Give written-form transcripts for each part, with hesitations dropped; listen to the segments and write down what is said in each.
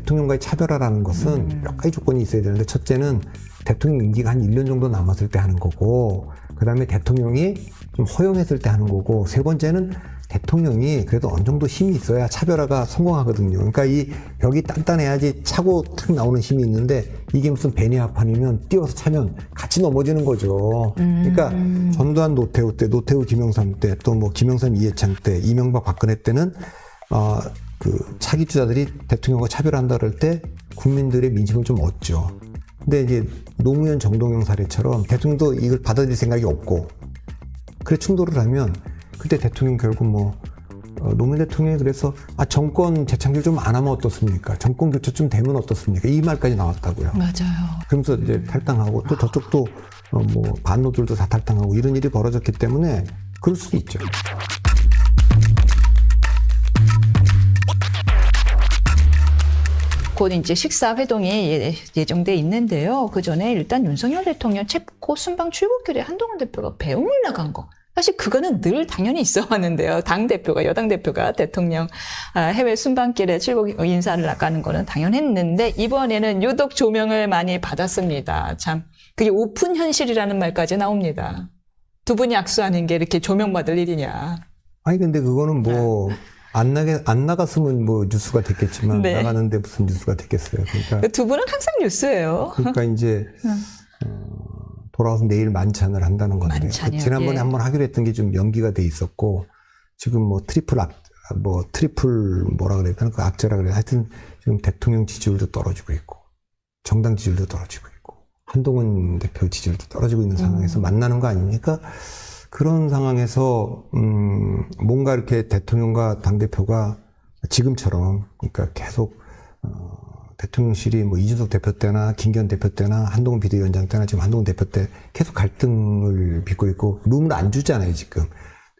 대통령과의 차별화라는 것은 몇 가지 조건이 있어야 되는데, 첫째는 대통령 임기가 한 1년 정도 남았을 때 하는 거고, 그 다음에 대통령이 좀 허용했을 때 하는 거고, 세 번째는 대통령이 그래도 어느 정도 힘이 있어야 차별화가 성공하거든요. 그러니까 이 벽이 단단해야지 차고 탁 나오는 힘이 있는데, 이게 무슨 베니아판이면 뛰어서 차면 같이 넘어지는 거죠. 그러니까 전두환 노태우 때, 노태우 김영삼 때, 또 뭐 김영삼 이해창 때, 이명박 박근혜 때는 그 차기 주자들이 대통령과 차별한다 그럴 때 국민들의 민심을 좀 얻죠. 근데 이제 노무현 정동영 사례처럼 대통령도 이걸 받아들일 생각이 없고, 그래 충돌을 하면 그때 대통령 결국 뭐 노무현 대통령이 그래서 정권 재창출 좀 안 하면 어떻습니까? 정권 교체 좀 되면 어떻습니까? 이 말까지 나왔다고요. 맞아요. 그러면서 이제 탈당하고 또 저쪽도 뭐 반노들도 다 탈당하고 이런 일이 벌어졌기 때문에 그럴 수도 있죠. 곧 이제 식사 회동이 예정돼 있는데요. 그 전에 일단 윤석열 대통령 체포 순방 출국길에 한동훈 대표가 배웅을 나간 거. 사실 그거는 늘 당연히 있어 왔는데요. 당대표가, 여당 대표가 대통령 해외 순방길에 출국 인사를 나가는 거는 당연했는데, 이번에는 유독 조명을 많이 받았습니다. 참, 그게 오픈 현실이라는 말까지 나옵니다. 두 분이 악수하는 게 이렇게 조명받을 일이냐. 아니 근데 그거는 뭐 안 나갔으면 뭐 뉴스가 됐겠지만 네. 나가는데 무슨 뉴스가 됐겠어요. 그러니까 두 분은 항상 뉴스예요. 그러니까 이제 돌아와서 내일 만찬을 한다는 건데, 만찬이요? 지난번에 예. 한번 하기로 했던 게 좀 연기가 돼 있었고, 지금 뭐 트리플 뭐라 그래야 되나, 그 악재라 그래야, 하여튼 지금 대통령 지지율도 떨어지고 있고 정당 지지율도 떨어지고 있고 한동훈 대표 지지율도 떨어지고 있는 상황에서 만나는 거 아닙니까? 그런 상황에서 뭔가 이렇게 대통령과 당대표가 지금처럼, 그러니까 계속 대통령실이 뭐 이준석 대표 때나 김기현 대표 때나 한동훈 비대위원장 때나 지금 한동훈 대표 때 계속 갈등을 빚고 있고 룸을 안 주잖아요, 지금.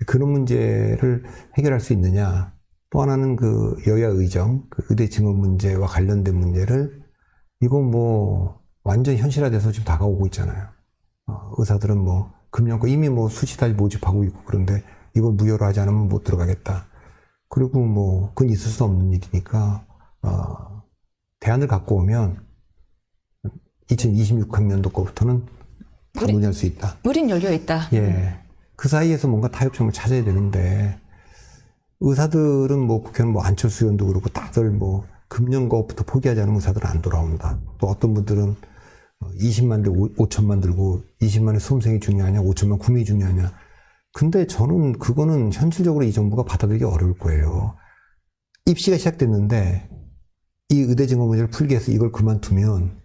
그런 문제를 해결할 수 있느냐. 또 하나는 그 여야 의정, 그 의대 증원 문제와 관련된 문제를, 이건 뭐 완전 현실화돼서 지금 다가오고 있잖아요. 의사들은 뭐 금년과 이미 뭐 수시다시 모집하고 있고, 그런데 이걸 무효로 하지 않으면 못 들어가겠다. 그리고 뭐 그건 있을 수 없는 일이니까 대안을 갖고 오면 2026학년도 거부터는 다 문의할 수 있다. 우린 열려 있다. 예. 그 사이에서 뭔가 타협점을 찾아야 되는데, 의사들은 뭐 국회는 뭐 안철수 의원도 그렇고 다들 뭐 금년 거부터 포기하지 않으면 의사들은 안 돌아온다. 또 어떤 분들은 20만 들고 5천만 들고 20만의 수험생이 중요하냐, 5천만 구민이 중요하냐. 근데 저는 그거는 현실적으로 이 정부가 받아들이기 어려울 거예요. 입시가 시작됐는데 이 의대 증원 문제를 풀기 위해서 이걸 그만두면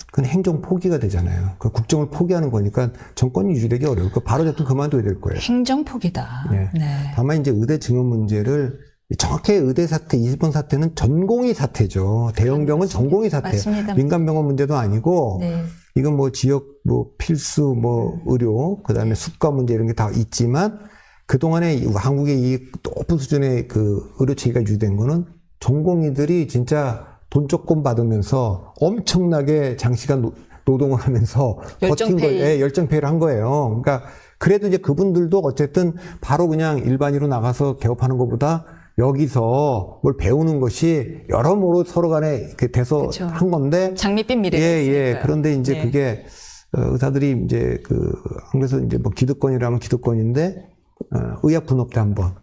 그건 행정 포기가 되잖아요. 그 국정을 포기하는 거니까 정권이 유지되기 어려울 거예요. 바로 대통령 그만둬야 될 거예요. 행정 포기다. 예. 네. 다만 이제 의대 증원 문제를, 정확히 의대 사태, 이번 사태는 전공의 사태죠. 대형병은 전공의 사태. 맞습니다. 민간병원 문제도 아니고, 네. 이건 뭐 지역 뭐 필수 뭐 의료, 그 다음에 수가 문제 이런 게 다 있지만, 그동안에 한국의 이 높은 수준의 그 의료 체계가 유지된 거는 전공의들이 진짜 돈 조금 받으면서 엄청나게 장시간 노동을 하면서 버틴 거예요. 예, 열정페이를 한 거예요. 그러니까 그래도 이제 그분들도 어쨌든 바로 그냥 일반인으로 나가서 개업하는 것보다 여기서 뭘 배우는 것이 여러모로 서로 간에 돼서 그렇죠. 한 건데. 장밋빛 미래가 예, 있으니까요. 예. 그런데 이제 네. 그게 의사들이 이제 그래서 이제 뭐 기득권이라면 기득권인데, 의약분업 때 한번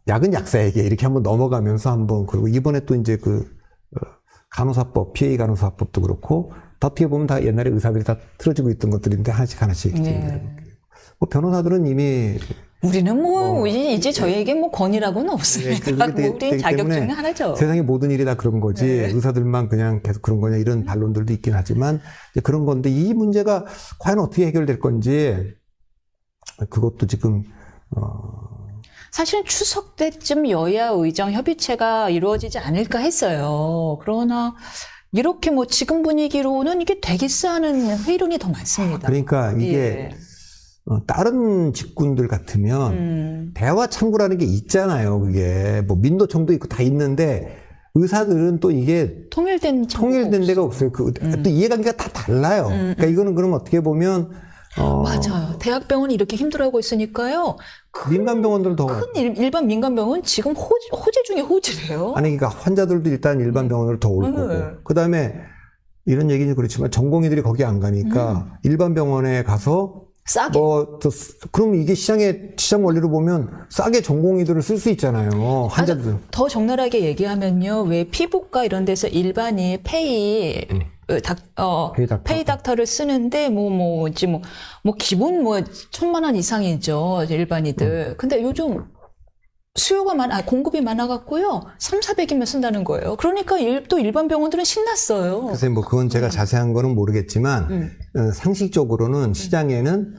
약은 약사에게 이렇게 한번 넘어가면서 한번, 그리고 이번에 또 이제 간호사법, PA 간호사법도 그렇고, 어떻게 보면 다 옛날에 의사들이 다 틀어지고 있던 것들인데 하나씩. 네. 뭐 변호사들은 이미 우리는 뭐 이제 저희에게 뭐 권위라고는 없습니다. 뭐 우리 자격 중에 하나죠. 세상의 모든 일이 다 그런 거지. 네. 의사들만 그냥 계속 그런 거냐 이런 반론들도 있긴 하지만 이제 그런 건데, 이 문제가 과연 어떻게 해결될 건지 그것도 지금 사실은 추석 때쯤 여야 의정 협의체가 이루어지지 않을까 했어요. 그러나 이렇게 뭐 지금 분위기로는 이게 되겠어 하는 회의론이 더 많습니다. 그러니까 이게 예. 다른 직군들 같으면 대화 창구라는 게 있잖아요. 그게 뭐 민노총도 있고 다 있는데, 의사들은 또 이게 통일된 데가 없어요. 또 이해관계가 다 달라요. 그러니까 이거는 그럼 어떻게 보면 맞아요. 대학병원이 이렇게 힘들어하고 있으니까요. 민간 병원들 더 큰 일반 민간 병원 지금 호재 중에 호재래요. 아니 그러니까 환자들도 일단 일반 병원으로 더 올 거고 그다음에 이런 얘기는 그렇지만 전공의들이 거기 안 가니까 일반 병원에 가서 싸게. 그럼 이게 시장 원리로 보면 싸게 전공의들을 쓸 수 있잖아요. 환자들. 더 적나라하게 얘기하면요. 왜 피부과 이런 데서 일반이 페이 닥터를 쓰는데 기본 1,000만 원 이상이죠. 일반이들. 근데 요즘 수요가 공급이 많아갖고요. 300~400이면 쓴다는 거예요. 그러니까 또 일반 병원들은 신났어요. 그래서 그건 제가 자세한 거는 모르겠지만 상식적으로는 시장에는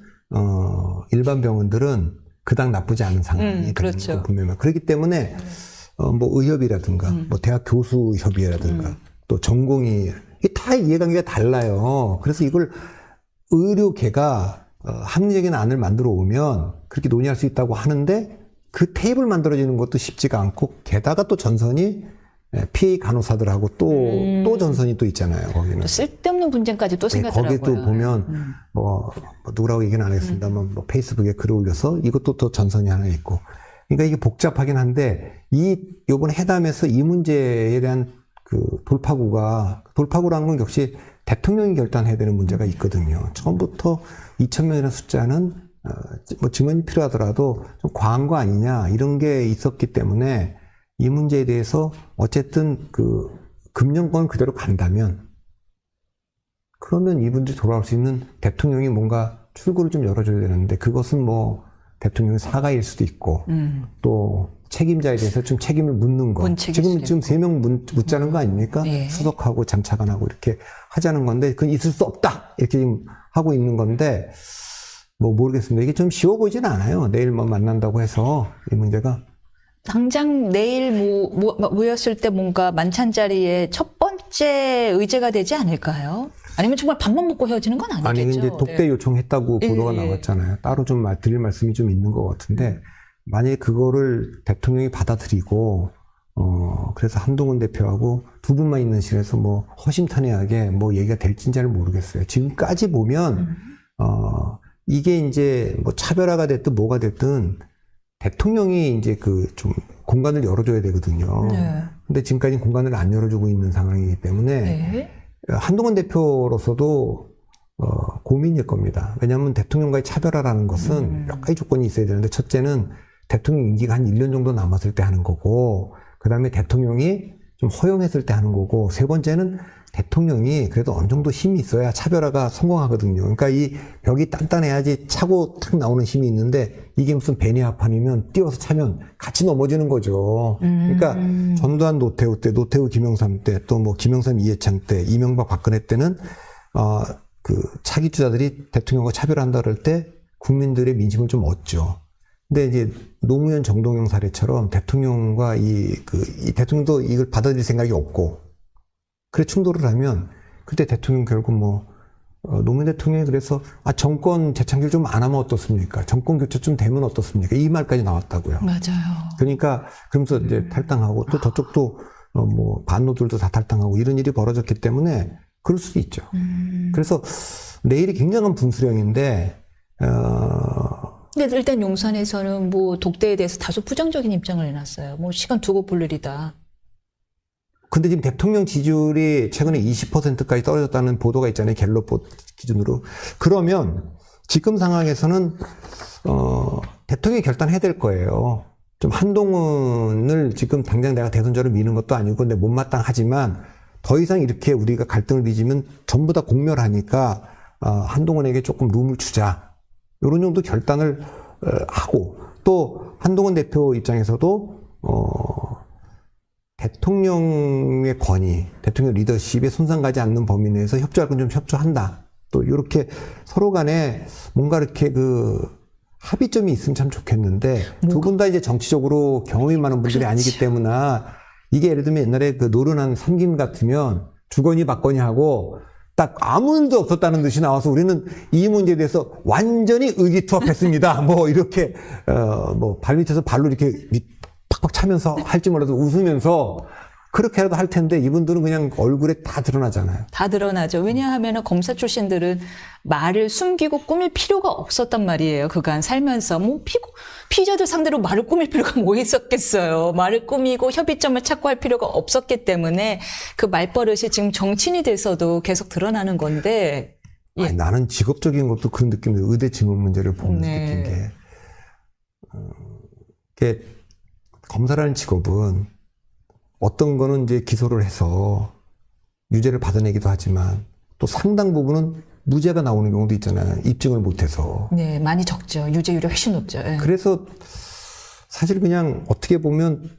일반 병원들은 그닥 나쁘지 않은 상황이 그렇죠. 분명히 그렇기 때문에 의협이라든가 대학 교수 협의회라든가 또 전공의 이게 다 이해관계가 달라요. 그래서 이걸 의료계가 합리적인 안을 만들어 오면 그렇게 논의할 수 있다고 하는데 그 테이블 만들어지는 것도 쉽지가 않고 게다가 또 전선이 PA 간호사들하고 또 전선이 또 있잖아요. 거기는 또 쓸데없는 분쟁까지 또 생기더라고요. 거기도 보면 누구라고 얘기는 안 하겠습니다만 페이스북에 글을 올려서 이것도 또 전선이 하나 있고 그러니까 이게 복잡하긴 한데 이번 회담에서 이 문제에 대한 그 돌파구라는 건 역시 대통령이 결단해야 되는 문제가 있거든요. 처음부터 2,000명이라는 숫자는 증언이 필요하더라도 좀 과한 거 아니냐 이런 게 있었기 때문에 이 문제에 대해서 어쨌든 금년권 그대로 간다면 그러면 이분들이 돌아올 수 있는 대통령이 뭔가 출구를 좀 열어줘야 되는데 그것은 대통령의 사과일 수도 있고 또 책임자에 대해서 좀 책임을 묻는 거. 지금 3명 묻자는 거 아닙니까? 예. 수석하고 장차관하고 이렇게 하자는 건데 그건 있을 수 없다 이렇게 지금 하고 있는 건데 모르겠습니다. 이게 좀 쉬워 보이진 않아요. 내일 만난다고 해서 이 문제가 당장 내일 모였을 때 뭔가 만찬 자리에 첫 번째 의제가 되지 않을까요? 아니면 정말 밥만 먹고 헤어지는 건 아니겠죠? 아니 이제 독대 요청했다고 보도가 나왔잖아요. 따로 좀 드릴 말씀이 좀 있는 것 같은데 만약에 그거를 대통령이 받아들이고 그래서 한동훈 대표하고 두 분만 있는 실에서 허심탄회하게 얘기가 될지는 잘 모르겠어요. 지금까지 보면 이게 이제 차별화가 됐든 뭐가 됐든 대통령이 이제 좀 공간을 열어줘야 되거든요. 네. 근데 지금까지 공간을 안 열어주고 있는 상황이기 때문에 네. 한동훈 대표로서도 고민일 겁니다. 왜냐하면 대통령과의 차별화라는 것은 몇 가지 조건이 있어야 되는데 첫째는 대통령 임기가 한 1년 정도 남았을 때 하는 거고 그 다음에 대통령이 좀 허용했을 때 하는 거고 세 번째는 대통령이 그래도 어느 정도 힘이 있어야 차별화가 성공하거든요. 그러니까 이 벽이 단단해야지 차고 탁 나오는 힘이 있는데 이게 무슨 베니아판이면 띄워서 차면 같이 넘어지는 거죠. 그러니까 전두환 노태우 때, 노태우 김영삼 때, 또 김영삼 이해창 때, 이명박 박근혜 때는 차기 주자들이 대통령과 차별한다 그럴 때 국민들의 민심을 좀 얻죠. 근데 이제 노무현 정동영 사례처럼 대통령과 이 대통령도 이걸 받아들일 생각이 없고 그래 충돌을 하면 그때 대통령 결국 노무현 대통령이 그래서 정권 재창출 좀 안 하면 어떻습니까? 정권 교체 좀 되면 어떻습니까? 이 말까지 나왔다고요. 맞아요. 그러니까 그러면서 이제 탈당하고 또 저쪽도 반노들도 다 탈당하고 이런 일이 벌어졌기 때문에 그럴 수도 있죠. 그래서 내일이 굉장한 분수령인데 근데 일단 용산에서는 독대에 대해서 다소 부정적인 입장을 내놨어요. 시간 두고 볼 일이다. 근데 지금 대통령 지지율이 최근에 20%까지 떨어졌다는 보도가 있잖아요. 갤럽 기준으로. 그러면 지금 상황에서는 대통령이 결단해야 될 거예요. 좀 한동훈을 지금 당장 내가 대선자로 미는 것도 아니고 내 못마땅하지만 더 이상 이렇게 우리가 갈등을 빚으면 전부 다 공멸하니까 한동훈에게 조금 룸을 주자. 이런 정도 결단을 하고 또 한동훈 대표 입장에서도 대통령의 권위, 대통령 리더십에 손상 가지 않는 범위 내에서 협조할 건 좀 협조한다. 또 이렇게 서로 간에 뭔가 이렇게 합의점이 있으면 참 좋겠는데 두 분 다 이제 정치적으로 경험이 많은 분들이 아니기 때문에 이게 예를 들면 옛날에 노련한 삼김 같으면 주거니 받거니 하고 딱 아무 일도 없었다는 듯이 나와서 우리는 이 문제에 대해서 완전히 의기투합했습니다. 이렇게 발밑에서 발로 이렇게 팍팍 차면서 할지 몰라도 웃으면서 그렇게라도 할 텐데 이분들은 그냥 얼굴에 다 드러나잖아요. 다 드러나죠. 왜냐하면 검사 출신들은 말을 숨기고 꾸밀 필요가 없었단 말이에요. 그간 살면서 뭐 피의자들 상대로 말을 꾸밀 필요가 뭐 있었겠어요. 말을 꾸미고 협의점을 찾고 할 필요가 없었기 때문에 그 말버릇이 지금 정치인이 돼서도 계속 드러나는 건데. 예. 아니, 나는 직업적인 것도 그런 느낌이에요. 의대 증언 문제를 보면 네. 느낀 게. 이게 검사라는 직업은 어떤 거는 이제 기소를 해서 유죄를 받아내기도 하지만 또 상당 부분은 무죄가 나오는 경우도 있잖아요. 입증을 못해서. 네, 많이 적죠. 유죄율이 훨씬 높죠. 예. 그래서 사실 그냥 어떻게 보면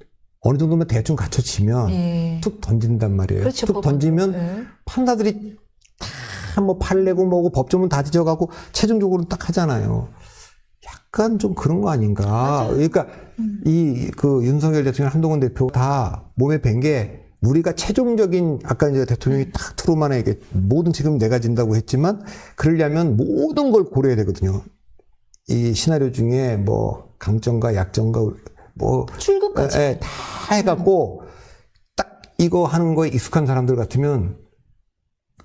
어느 정도면 대충 갖춰지면 예. 툭 던진단 말이에요. 그렇죠, 툭 던지면 예. 판사들이 다 뭐 판례고 뭐고 법조문 다 뒤져가고 최종적으로 딱 하잖아요. 약간 좀 그런 거 아닌가. 맞아요. 그러니까 이 그 윤석열 대통령, 한동훈 대표 다 몸에 밴 게 우리가 최종적인 아까 이제 대통령이 딱 트루만에게 모든 책임 내가 진다고 했지만 그러려면 모든 걸 고려해야 되거든요. 이 시나리오 중에 뭐 강점과 약점과 뭐 출구까지. 다 해갖고 딱 이거 하는 거에 익숙한 사람들 같으면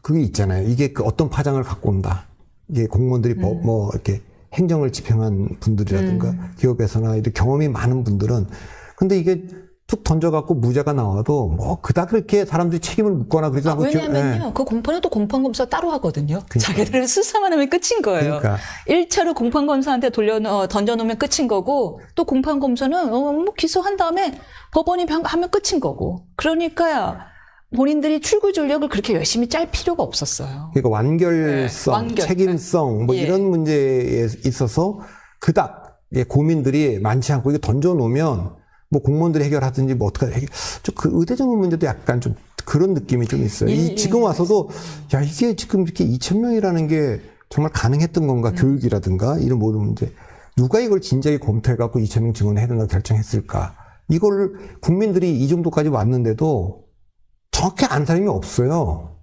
그게 있잖아요. 이게 그 어떤 파장을 갖고 온다. 이게 공무원들이 뭐 이렇게 행정을 집행한 분들이라든가 기업에서나 이렇게 경험이 많은 분들은 근데 이게 툭 던져갖고 무죄가 나와도 뭐 그닥 그렇게 사람들이 책임을 묻거나 그러지 않고 왜냐면요. 그 공판은 또 공판검사 따로 하거든요. 그러니까. 자기들은 수사만 하면 끝인 거예요. 그러니까 1차로 공판검사한테 던져놓으면 끝인 거고 또 공판검사는 뭐 기소한 다음에 법원이 하면 끝인 거고. 그러니까 본인들이 출구 전략을 그렇게 열심히 짤 필요가 없었어요. 그러니까 완결성, 네, 완결. 책임성 뭐 예. 이런 문제에 있어서 그닥 고민들이 많지 않고 이게 던져놓으면 뭐 공무원들이 해결하든지 뭐 어떻게 그 의대증후 문제도 약간 좀 그런 느낌이 좀 있어요. 지금 와서도 야 이게 지금 이렇게 2,000명이라는 게 정말 가능했던 건가 교육이라든가 이런 모든 문제 누가 이걸 진작에 검토해갖고 2,000명 증언해야 된다고 결정했을까? 이걸 국민들이 이 정도까지 왔는데도 정확히 안 사람이 없어요.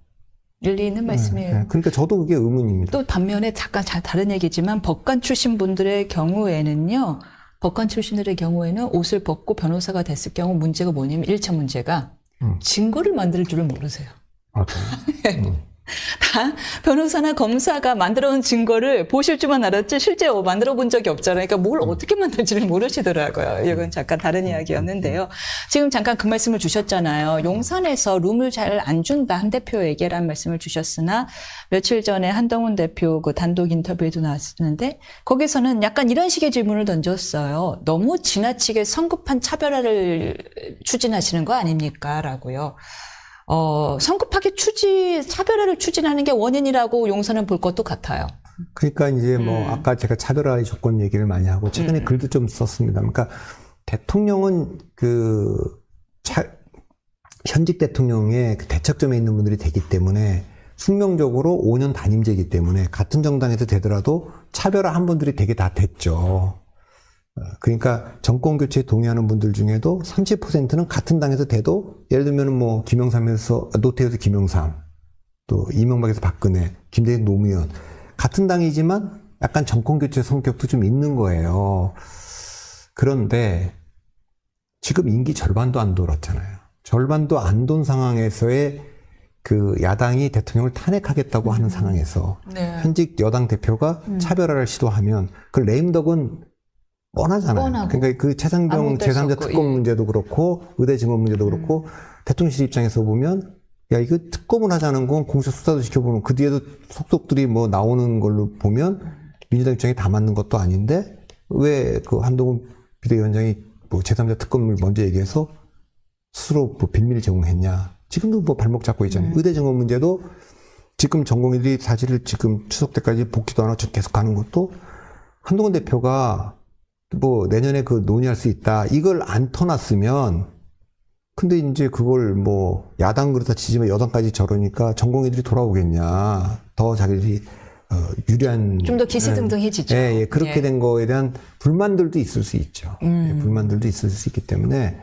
일리 있는 말씀이에요. 네. 그러니까 저도 그게 의문입니다. 또 반면에 잠깐 다른 얘기지만 법관 출신 분들의 경우에는요. 법관 출신들의 경우에는 옷을 벗고 변호사가 됐을 경우 문제가 뭐냐면 1차 문제가 증거를 만들 줄을 모르세요. 아, 그래요? 다 변호사나 검사가 만들어온 증거를 보실 줄만 알았지 실제 만들어 본 적이 없잖아요. 그러니까 뭘 어떻게 만들지를 모르시더라고요. 이건 잠깐 다른 이야기였는데요. 지금 잠깐 그 말씀을 주셨잖아요. 용산에서 룸을 잘 안 준다 한 대표에게라는 말씀을 주셨으나 며칠 전에 한동훈 대표 그 단독 인터뷰에도 나왔었는데 거기서는 약간 이런 식의 질문을 던졌어요. 너무 지나치게 성급한 차별화를 추진하시는 거 아닙니까? 라고요. 성급하게 차별화를 추진하는 게 원인이라고 용산은 볼 것도 같아요. 그러니까 이제 뭐 아까 제가 차별화의 조건 얘기를 많이 하고 최근에 글도 좀 썼습니다. 그러니까 대통령은 현직 대통령의 그 대척점에 있는 분들이 되기 때문에 숙명적으로 5년 단임제이기 때문에 같은 정당에서 되더라도 차별화한 분들이 되게 다 됐죠. 그러니까 정권 교체에 동의하는 분들 중에도 30%는 같은 당에서 돼도 예를 들면 뭐 김영삼에서 노태우에서 김영삼, 또 이명박에서 박근혜, 김대중 노무현 같은 당이지만 약간 정권 교체 성격도 좀 있는 거예요. 그런데 지금 임기 절반도 안 돌았잖아요. 절반도 안 돈 상황에서의 그 야당이 대통령을 탄핵하겠다고 하는 상황에서 네. 현직 여당 대표가 차별화를 시도하면 그 레임덕은 뻔하잖아요. 뻔하고. 그러니까 그 최상병 아무것도 할수 제3자 없고, 특검 예. 문제도 그렇고 의대 증언 문제도 그렇고 대통령실 입장에서 보면 야 이거 특검을 하자는 건 공수처 수사도 시켜보면 그 뒤에도 속속들이 뭐 나오는 걸로 보면 민주당 입장에 다 맞는 것도 아닌데 왜 그 한동훈 비대위원장이 뭐 제3자 특검을 먼저 얘기해서 스스로 뭐 빌미를 제공했냐. 지금도 뭐 발목 잡고 있잖아요. 의대 증언 문제도 지금 전공의들이 사실 지금 추석 때까지 복귀도 안 하고 계속 가는 것도 한동훈 대표가 뭐 내년에 그 논의할 수 있다. 이걸 안 터놨으면 근데 이제 그걸 뭐 야당 그렇다 치지만 여당까지 저러니까 전공의들이 돌아오겠냐. 더 자기들이 유리한 좀 더 기세등등해지죠. 예, 그렇게 예. 된 거에 대한 불만들도 있을 수 있죠. 예, 불만들도 있을 수 있기 때문에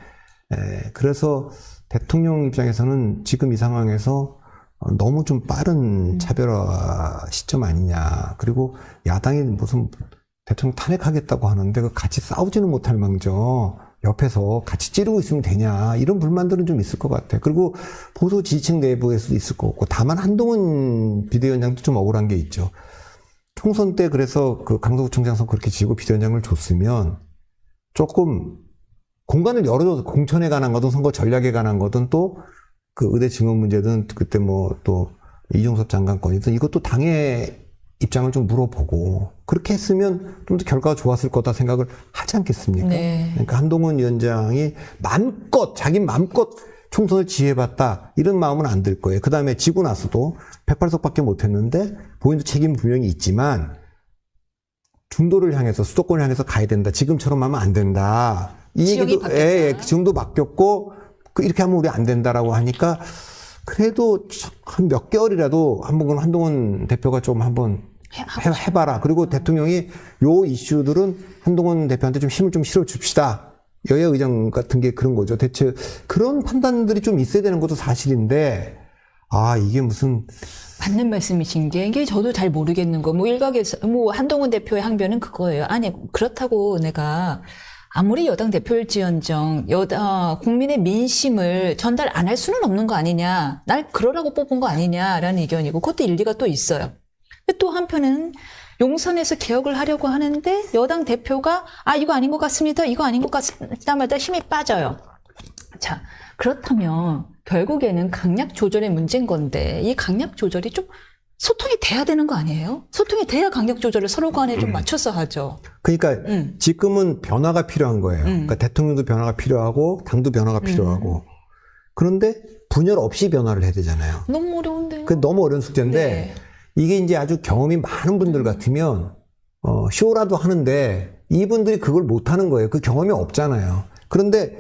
그래서 대통령 입장에서는 지금 이 상황에서 너무 좀 빠른 차별화 시점 아니냐. 그리고 야당이 무슨 대통령 탄핵하겠다고 하는데 그 같이 싸우지는 못할 망정 옆에서 같이 찌르고 있으면 되냐 이런 불만들은 좀 있을 것 같아요. 그리고 보수 지지층 내부에서도 있을 것 같고 다만 한동훈 비대위원장도 좀 억울한 게 있죠. 총선 때 그래서 그 강서구청장 선거 그렇게 지고 비대위원장을 줬으면 조금 공간을 열어줘서 공천에 관한 거든 선거 전략에 관한 거든 또 그 의대 증원 문제든 그때 뭐 또 이종섭 장관 건이든 이것도 당의 입장을 좀 물어보고 그렇게 했으면 좀 더 결과가 좋았을 거다 생각을 하지 않겠습니까? 네. 그러니까 한동훈 위원장이 자기 마음껏 총선을 지휘해봤다 이런 마음은 안 들 거예요. 그 다음에 지고 나서도 108석밖에 못했는데 본인도 책임 분명히 있지만 중도를 향해서 수도권을 향해서 가야 된다. 지금처럼 하면 안 된다. 이 지역이 얘기도 바뀌었다. 지금도 바뀌었고 이렇게 하면 우리 안 된다라고 하니까 그래도 한 몇 개월이라도 한동훈 대표가 좀 한번 해봐라. 그리고 대통령이 요 이슈들은 한동훈 대표한테 좀 힘을 좀 실어줍시다. 여야 의장 같은 게 그런 거죠. 대체 그런 판단들이 좀 있어야 되는 것도 사실인데 이게 무슨 맞는 말씀이신 게 이게 저도 잘 모르겠는 거. 뭐 일각에서 뭐 한동훈 대표의 항변은 그거예요. 아니 그렇다고 내가 아무리 여당 대표일지언정 국민의 민심을 전달 안 할 수는 없는 거 아니냐. 날 그러라고 뽑은 거 아니냐라는 의견이고 그것도 일리가 또 있어요. 근데 또 한편은 용선에서 개혁을 하려고 하는데 여당 대표가 이거 아닌 것 같습니다. 이거 아닌 것 같다마다 힘이 빠져요. 자, 그렇다면 결국에는 강약 조절의 문제인 건데 이 강약 조절이 좀 소통이 돼야 되는 거 아니에요? 소통이 돼야 강약 조절을 서로 간에 좀 맞춰서 하죠. 그러니까 지금은 변화가 필요한 거예요. 그러니까 대통령도 변화가 필요하고 당도 변화가 필요하고 그런데 분열 없이 변화를 해야 되잖아요. 너무 어려운데요. 그 너무 어려운 숙제인데 네. 이게 이제 아주 경험이 많은 분들 같으면 쇼라도 하는데 이분들이 그걸 못 하는 거예요. 그 경험이 없잖아요. 그런데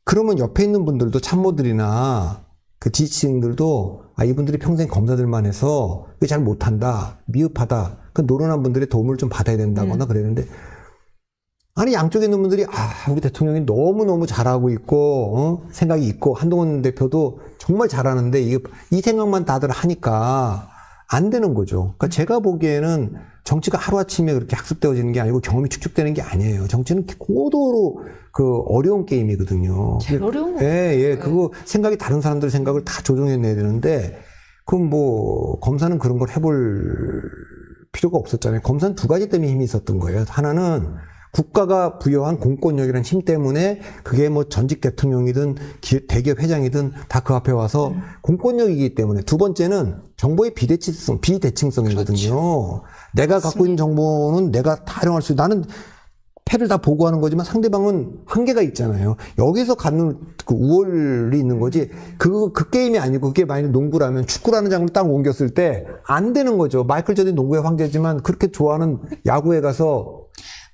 그러면 옆에 있는 분들도 참모들이나 그 지지층들도 이분들이 평생 검사들만 해서 그게 잘 못한다, 미흡하다. 그 노련한 분들의 도움을 좀 받아야 된다거나 그랬는데 아니 양쪽에 있는 분들이 우리 대통령이 너무너무 잘하고 있고 생각이 있고 한동훈 대표도 정말 잘하는데 이 생각만 다들 하니까 안 되는 거죠. 그러니까 제가 보기에는 정치가 하루아침에 그렇게 학습되어지는 게 아니고 경험이 축적되는 게 아니에요. 정치는 고도로 그 어려운 게임이거든요. 제일 어려운 거. 예. 그거 생각이 다른 사람들 생각을 다 조정해내야 되는데 그럼 뭐 검사는 그런 걸 해볼 필요가 없었잖아요. 검사는 두 가지 때문에 힘이 있었던 거예요. 하나는 국가가 부여한 공권력이라는 힘 때문에 그게 뭐 전직 대통령이든 대기업 회장이든 다 그 앞에 와서 공권력이기 때문에 두 번째는 정보의 비대칭성이거든요. 그렇죠. 내가 갖고 있는 정보는 내가 다 활용할 수 있고 나는 패를 다 보고하는 거지만 상대방은 한계가 있잖아요. 여기서 갖는 그 우월이 있는 거지. 그 게임이 아니고 그게 만약 농구라면 축구라는 장르를 딱 옮겼을 때 안 되는 거죠. 마이클 조던이 농구의 황제지만 그렇게 좋아하는 야구에 가서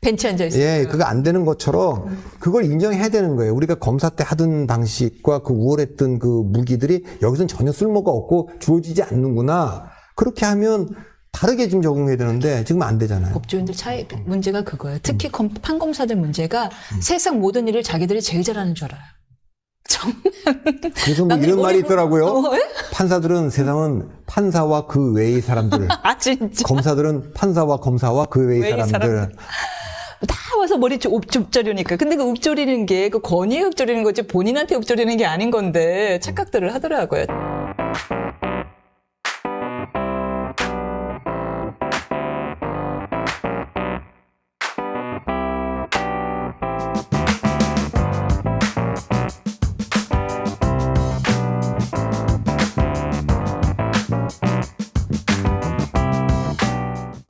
벤치에 앉아 있어요. 그거 안 되는 것처럼 그걸 인정해야 되는 거예요. 우리가 검사 때 하던 방식과 그 우월했던 그 무기들이 여기서는 전혀 쓸모가 없고 주어지지 않는구나. 그렇게 하면 다르게 좀 적용해야 되는데 지금 안 되잖아요. 법조인들 차이 문제가 그거예요. 특히 판검사들 문제가 세상 모든 일을 자기들이 제일 잘하는 줄 알아요. 그래서 뭐 이런 말이 있더라고요. 예? 판사들은 세상은 판사와 그 외의 사람들. 진짜. 검사들은 판사와 검사와 그 외의 사람들. 다 와서 머리 읊조리니까. 근데 그 읊조리는 게 그 권위에 읊조리는 거지 본인한테 읊조리는 게 아닌 건데 착각들을 하더라고요.